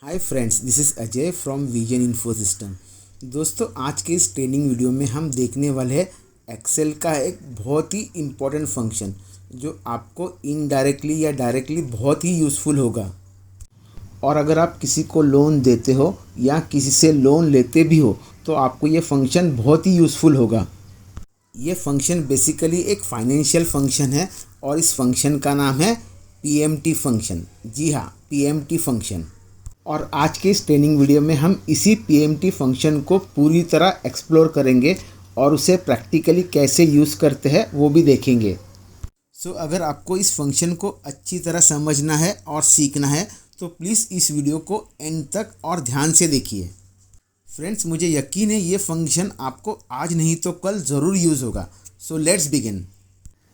Hi friends, this is Ajay from vision info system. दोस्तों, आज के इस ट्रेनिंग वीडियो में हम देखने वाले हैं एक्सेल का एक बहुत ही इम्पोर्टेंट फंक्शन जो आपको इनडायरेक्टली या डायरेक्टली बहुत ही यूज़फुल होगा। और अगर आप किसी को लोन देते हो या किसी से लोन लेते भी हो तो आपको ये फंक्शन बहुत ही यूज़फुल होगा। ये फंक्शन बेसिकली एक फाइनेंशियल फंक्शन है और इस फंक्शन का नाम है पीएमटी फंक्शन। जी हाँ, पीएमटी फंक्शन। और आज के इस ट्रेनिंग वीडियो में हम इसी पीएमटी फंक्शन को पूरी तरह एक्सप्लोर करेंगे और उसे प्रैक्टिकली कैसे यूज़ करते हैं वो भी देखेंगे। अगर आपको इस फंक्शन को अच्छी तरह समझना है और सीखना है तो प्लीज़ इस वीडियो को एंड तक और ध्यान से देखिए। फ्रेंड्स, मुझे यकीन है ये फंक्शन आपको आज नहीं तो कल ज़रूर यूज़ होगा। Let's begin.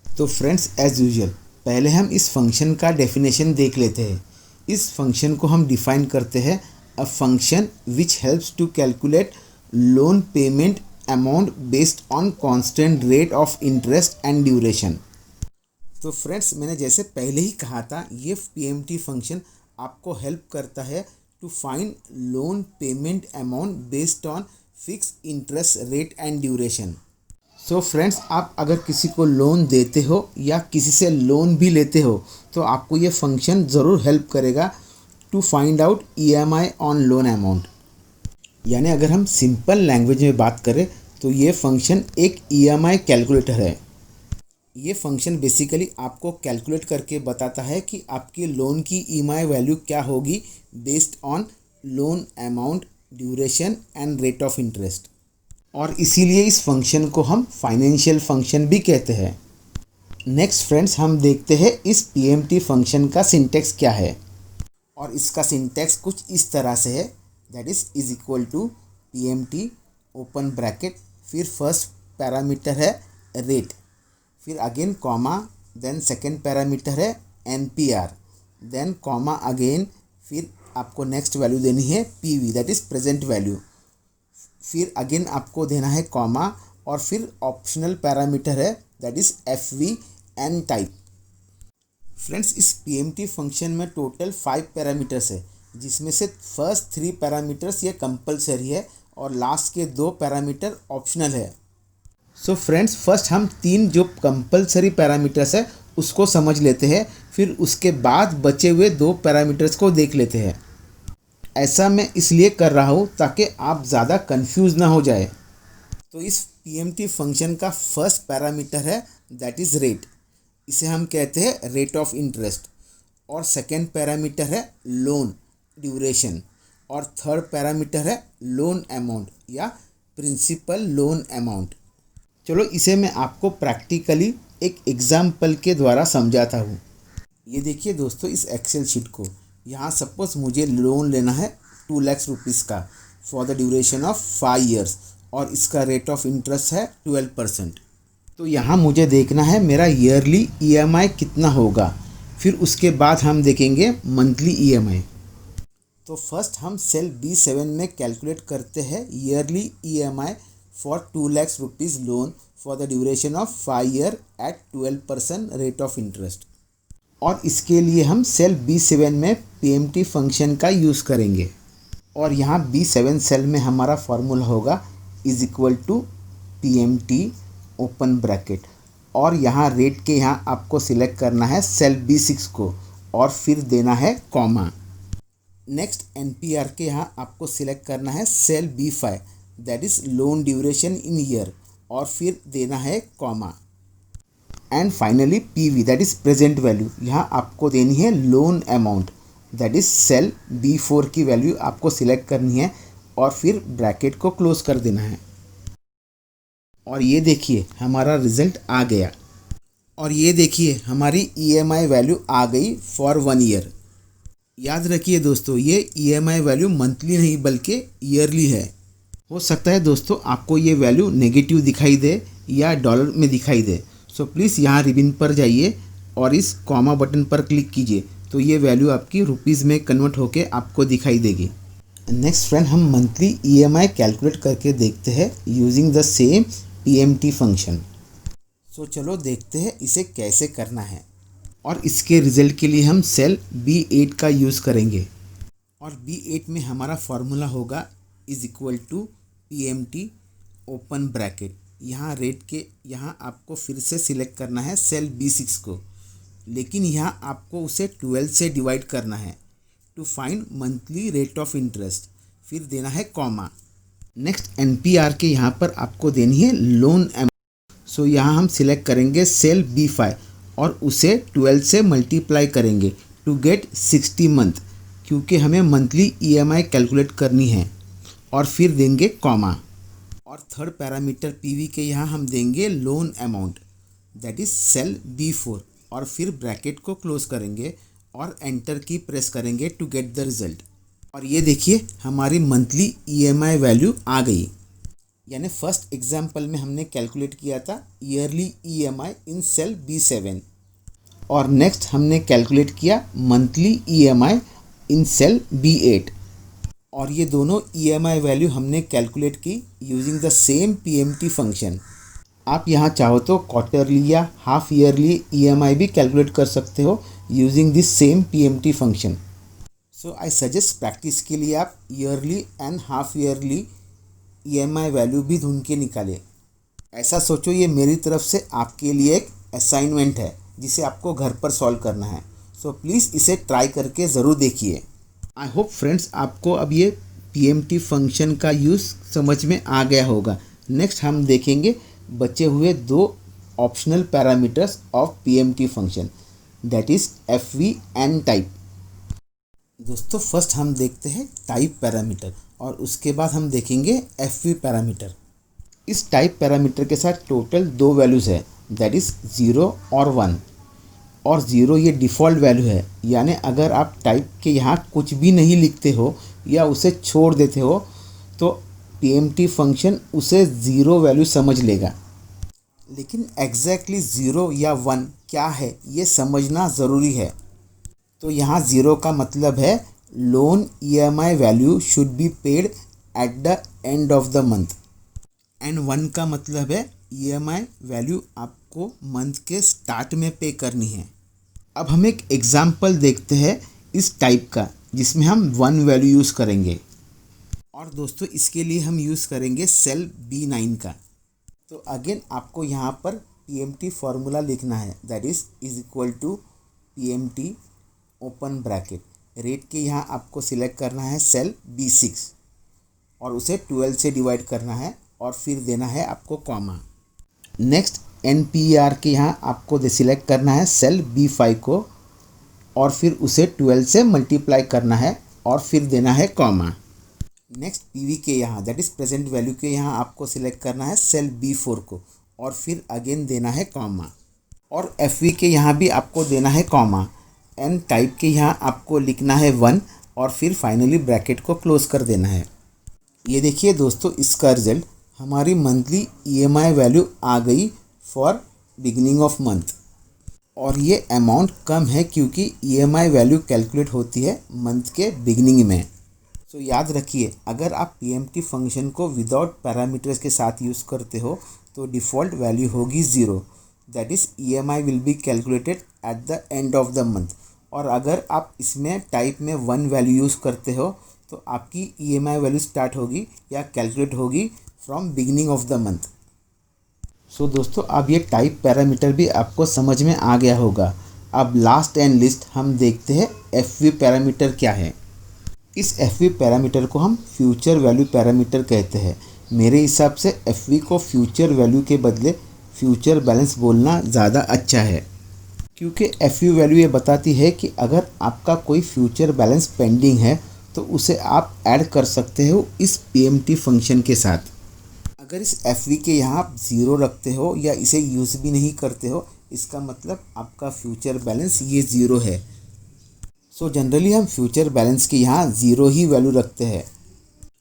तो फ्रेंड्स, एज यूजुअल पहले हम इस फंक्शन का डेफिनेशन देख लेते हैं। इस फंक्शन को हम डिफाइन करते हैं a function which helps to calculate loan payment amount based on constant rate of interest and duration. तो फ्रेंड्स, मैंने जैसे पहले ही कहा था, ये पीएमटी फंक्शन आपको हेल्प करता है to find loan payment amount based on fix interest rate and duration. Friends, आप अगर किसी को लोन देते हो या किसी से लोन भी लेते हो तो आपको ये फंक्शन ज़रूर हेल्प करेगा to find out EMI on loan amount. यानी अगर हम सिंपल लैंग्वेज में बात करें तो ये फंक्शन एक ईएमआई कैलकुलेटर है। ये फंक्शन बेसिकली आपको कैलकुलेट करके बताता है कि आपके लोन की ईएमआई वैल्यू क्या होगी based on loan amount, duration and rate of interest. और इसीलिए इस फंक्शन को हम फाइनेंशियल फंक्शन भी कहते हैं। नेक्स्ट फ्रेंड्स, हम देखते हैं इस पीएमटी फंक्शन का सिंटैक्स क्या है। और इसका सिंटैक्स कुछ इस तरह से है, that is equal to PMT open bracket, फिर फर्स्ट पैरामीटर है रेट, फिर again comma, then second parameter है एनपीआर, देन कॉमा अगेन, फिर आपको नेक्स्ट वैल्यू देनी है PV, that is present value, फिर अगेन आपको देना है कॉमा और फिर ऑप्शनल पैरामीटर है that is F V N type. Friends, इस पीएमटी फंक्शन में टोटल 5 पैरामीटर्स है, जिसमें से फर्स्ट 3 पैरामीटर्स ये कंपलसरी है और लास्ट के 2 पैरामीटर ऑप्शनल है। फ्रेंड्स, फर्स्ट हम 3 जो कंपलसरी पैरामीटर्स है उसको समझ लेते हैं, फिर उसके बाद बचे हुए 2 पैरामीटर्स को देख लेते हैं। ऐसा मैं इसलिए कर रहा हूँ ताकि आप ज़्यादा कंफ्यूज ना हो जाए। तो इस पीएमटी फंक्शन का फर्स्ट पैरामीटर है दैट इज़ रेट, इसे हम कहते हैं रेट ऑफ इंटरेस्ट। और सेकेंड पैरामीटर है लोन ड्यूरेशन, और थर्ड पैरामीटर है लोन अमाउंट या प्रिंसिपल लोन अमाउंट। चलो इसे मैं आपको प्रैक्टिकली एक एग्जाम्पल के द्वारा समझाता हूँ। ये देखिए दोस्तों, इस एक्सेल शीट को, यहाँ सपोज मुझे लोन लेना है 2 लाख रुपीज़ का for the duration of 5 years और इसका रेट ऑफ इंटरेस्ट है 12%। तो यहाँ मुझे देखना है मेरा ईयरली ईएमआई कितना होगा, फिर उसके बाद हम देखेंगे मंथली ईएमआई। तो फर्स्ट हम सेल B7 में कैलकुलेट करते हैं yearly EMI for 2 lakh rupees loan for the duration of 5 year at 12% rate of interest. और इसके लिए हम सेल B7 में पीएमटी फंक्शन का यूज़ करेंगे। और यहाँ B7 सेल में हमारा फार्मूला होगा is equal to PMT open bracket, और यहाँ रेट के यहाँ आपको सिलेक्ट करना है सेल B6 को और फिर देना है कॉमा। नेक्स्ट एनपीआर के यहाँ आपको सिलेक्ट करना है cell B5 that is loan duration in year और फिर देना है comma. And finally PV that is present value, यहाँ आपको देनी है loan amount that is cell B4 की वैल्यू आपको सिलेक्ट करनी है और फिर ब्रैकेट को क्लोज कर देना है। और ये देखिए हमारा रिजल्ट आ गया। और ये देखिए हमारी ईएमआई वैल्यू आ गई फॉर 1 ईयर। याद रखिए दोस्तों, ये ईएमआई वैल्यू मंथली नहीं बल्कि ईयरली है। हो सकता है दोस्तों आपको ये वैल्यू नेगेटिव दिखाई दे या डॉलर में दिखाई दे। प्लीज़ यहाँ रिबिन पर जाइए और इस कॉमा बटन पर क्लिक कीजिए तो ये वैल्यू आपकी रुपीज़ में कन्वर्ट होके आपको दिखाई देगी। नेक्स्ट फ्रेंड, हम मंथली ईएमआई कैलकुलेट करके देखते हैं using the same PMT function. चलो देखते हैं इसे कैसे करना है। और इसके रिज़ल्ट के लिए हम सेल B8 का यूज़ करेंगे। और B8 में हमारा फॉर्मूला होगा is equal to PMT open bracket. यहाँ रेट के यहाँ आपको फिर से सिलेक्ट करना है सेल B6 को, लेकिन यहाँ आपको उसे 12 से डिवाइड करना है to find monthly rate of interest, फिर देना है कॉमा। नेक्स्ट NPR के यहाँ पर आपको देनी है लोन अमाउंट। सो यहाँ हम सिलेक्ट करेंगे सेल B5 और उसे 12 से मल्टीप्लाई करेंगे टू गेट 60 मंथ, क्योंकि हमें मंथली EMI कैलकुलेट करनी है, और फिर देंगे कॉमा। और थर्ड पैरामीटर PV के यहाँ हम देंगे loan amount, that is cell B4, और फिर ब्रैकेट को क्लोज करेंगे और एंटर की प्रेस करेंगे टू गेट द रिजल्ट। और ये देखिए हमारी मंथली EMI वैल्यू आ गई। यानी फर्स्ट एग्जाम्पल में हमने कैलकुलेट किया था ईयरली EMI इन सेल B7, और नेक्स्ट हमने कैलकुलेट किया मंथली EMI इन सेल B8, और ये दोनों EMI वैल्यू हमने कैलकुलेट की using the same PMT function. आप यहाँ चाहो तो क्वार्टरली या हाफ ईयरली EMI भी कैलकुलेट कर सकते हो using this same PMT function. So I suggest practice के लिए आप yearly and half yearly EMI value भी ढूंढ के निकालें। ऐसा सोचो ये मेरी तरफ से आपके लिए एक असाइनमेंट है जिसे आपको घर पर सॉल्व करना है। सो प्लीज़ इसे ट्राई करके ज़रूर देखिए। आई होप फ्रेंड्स आपको अब ये PMT फंक्शन का यूज़ समझ में आ गया होगा। नेक्स्ट हम देखेंगे बचे हुए दो optional parameters of PMT function, that is FV and type. दोस्तों फर्स्ट हम देखते हैं टाइप पैरामीटर, और उसके बाद हम देखेंगे FV पैरामीटर। इस टाइप पैरामीटर के साथ टोटल दो वैल्यूज़ है, दैट इज़ 0 और 1। और 0 ये डिफ़ॉल्ट वैल्यू है, यानी अगर आप टाइप के यहाँ कुछ भी नहीं लिखते हो या उसे छोड़ देते हो तो PMT फंक्शन उसे 0 वैल्यू समझ लेगा। लेकिन एग्जैक्टली 0 या 1 क्या है ये समझना ज़रूरी है। तो यहाँ 0 का मतलब है loan EMI value should be paid at the end of the month, and 1 का मतलब है EMI वैल्यू आपको मंथ के स्टार्ट में पे करनी है। अब हम एक एग्जाम्पल देखते हैं इस टाइप का, जिसमें हम 1 वैल्यू यूज़ करेंगे, और दोस्तों इसके लिए हम यूज़ करेंगे सेल B9 का। तो अगेन आपको यहाँ पर PMT फार्मूला लिखना है, that is equal to PMT open bracket. Rate के यहाँ आपको सिलेक्ट करना है सेल B6 और उसे 12 से डिवाइड करना है, और फिर देना है आपको कॉमा। नेक्स्ट NPR के यहाँ आपको सिलेक्ट करना है सेल B5 को, और फिर उसे 12 से मल्टीप्लाई करना है, और फिर देना है कॉमा। नेक्स्ट PV के यहाँ दैट इज़ प्रेजेंट वैल्यू के यहाँ आपको सिलेक्ट करना है सेल B4 को, और फिर अगेन देना है कॉमा। और FV के यहाँ भी आपको देना है कॉमा। एंड टाइप के यहाँ आपको लिखना है 1, और फिर फाइनली ब्रैकेट को क्लोज कर देना है। ये देखिए दोस्तों इसका रिजल्ट, हमारी मंथली EMI वैल्यू आ गई फॉर बिगिनिंग ऑफ मंथ, और ये अमाउंट कम है क्योंकि EMI वैल्यू कैलकुलेट होती है मंथ के बिगिनिंग में। सो याद रखिए अगर आप PMT फंक्शन को विदाउट पैरामीटर्स के साथ यूज़ करते हो तो डिफ़ॉल्ट वैल्यू होगी 0, that is EMI will be calculated at the end of the month. और अगर आप इसमें टाइप में 1 वैल्यू यूज़ करते हो तो आपकी EMI वैल्यू स्टार्ट होगी या कैलकुलेट होगी from beginning of the month. So दोस्तों अब ये टाइप पैरामीटर भी आपको समझ में आ गया होगा। अब लास्ट एंड लिस्ट हम देखते हैं FV पैरामीटर क्या है। इस FV पैरामीटर को हम फ्यूचर वैल्यू पैरामीटर कहते हैं। मेरे हिसाब से FV को फ्यूचर वैल्यू के बदले फ्यूचर बैलेंस बोलना ज़्यादा अच्छा है, क्योंकि FV वैल्यू ये बताती है कि अगर आपका कोई फ्यूचर बैलेंस पेंडिंग है तो उसे आप ऐड कर सकते हो इस PMT फंक्शन के साथ। अगर इस FV के यहाँ आप 0 रखते हो या इसे यूज़ भी नहीं करते हो, इसका मतलब आपका फ्यूचर बैलेंस ये 0 है। सो जनरली हम फ्यूचर बैलेंस के यहाँ 0 ही वैल्यू रखते हैं,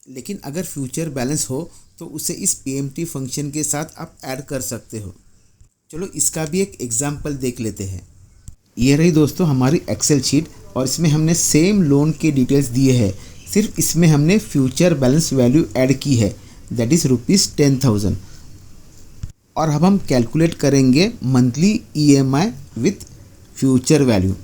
लेकिन अगर फ्यूचर बैलेंस हो तो उसे इस PMT फंक्शन के साथ आप ऐड कर सकते हो। चलो इसका भी एक एग्जाम्पल देख लेते हैं। ये रही दोस्तों हमारी एक्सेल शीट, और इसमें हमने सेम लोन के डिटेल्स दिए हैं, सिर्फ इसमें हमने फ्यूचर बैलेंस वैल्यू ऐड की है, दैट इज़ ₹10,000। और अब हम कैलकुलेट करेंगे monthly EMI with future value.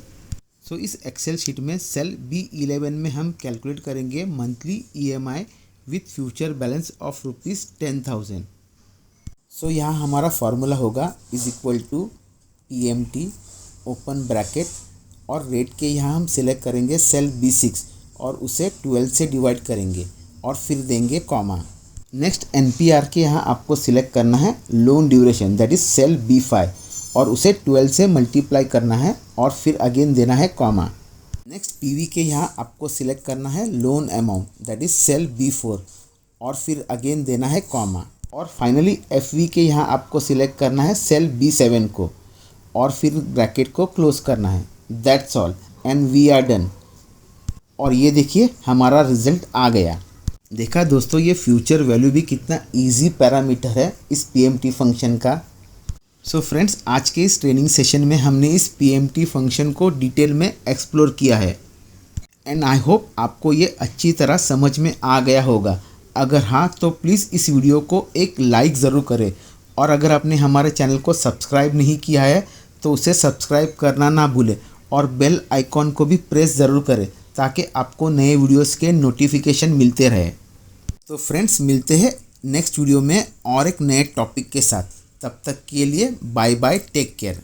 So इस एक्सेल शीट में सेल B11 में हम कैलकुलेट करेंगे monthly EMI with future balance of ₹10,000। So यहाँ हमारा फार्मूला होगा is equal to EMT open bracket और रेट के यहाँ हम सिलेक्ट करेंगे सेल B6 और उसे 12 से डिवाइड करेंगे और फिर देंगे कॉमा। नेक्स्ट NPR के यहाँ आपको सिलेक्ट करना है loan duration that is cell B5 और उसे 12 से मल्टीप्लाई करना है और फिर अगेन देना है कॉमा। नेक्स्ट PV के यहाँ आपको सिलेक्ट करना है loan amount that is cell B4 और फिर अगेन देना है कॉमा। और फाइनली FV के यहाँ आपको सिलेक्ट करना है सेल B7 को और फिर ब्रैकेट को क्लोज करना है। That's all and we are done. और ये देखिए हमारा रिजल्ट आ गया। देखा दोस्तों, ये फ्यूचर वैल्यू भी कितना इजी पैरामीटर है इस PMT फंक्शन का। सो फ्रेंड्स, आज के इस ट्रेनिंग सेशन में हमने इस PMT फंक्शन को डिटेल में एक्सप्लोर किया है एंड आई होप आपको ये अच्छी तरह समझ में आ गया होगा। अगर हाँ तो प्लीज़ इस वीडियो को एक लाइक ज़रूर करें और अगर आपने हमारे चैनल को सब्सक्राइब नहीं किया है तो उसे सब्सक्राइब करना ना भूलें और बेल आइकॉन को भी प्रेस ज़रूर करें ताकि आपको नए वीडियोस के नोटिफिकेशन मिलते रहे। तो फ्रेंड्स, मिलते हैं नेक्स्ट वीडियो में और एक नए टॉपिक के साथ। तब तक के लिए बाय बाय, टेक केयर।